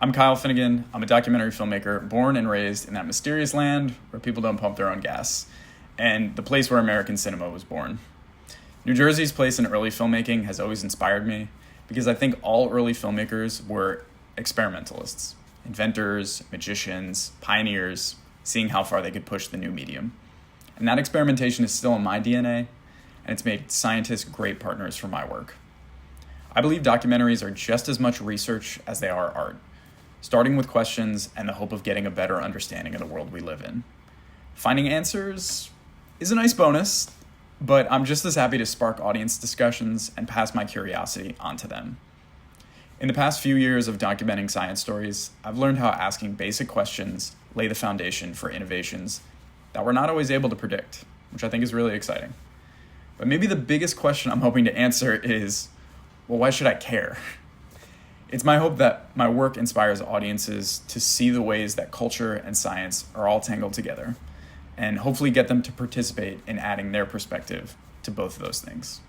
I'm Kyle Finnegan. I'm a documentary filmmaker born and raised in that mysterious land where people don't pump their own gas, and the place where American cinema was born. New Jersey's place in early filmmaking has always inspired me because I think all early filmmakers were experimentalists, inventors, magicians, pioneers, seeing how far they could push the new medium. And that experimentation is still in my DNA, and it's made scientists great partners for my work. I believe documentaries are just as much research as they are art, starting with questions and the hope of getting a better understanding of the world we live in. Finding answers is a nice bonus, but I'm just as happy to spark audience discussions and pass my curiosity onto them. In the past few years of documenting science stories, I've learned how asking basic questions lay the foundation for innovations that we're not always able to predict, which I think is really exciting. But maybe the biggest question I'm hoping to answer is, well, why should I care? It's my hope that my work inspires audiences to see the ways that culture and science are all tangled together, and hopefully get them to participate in adding their perspective to both of those things.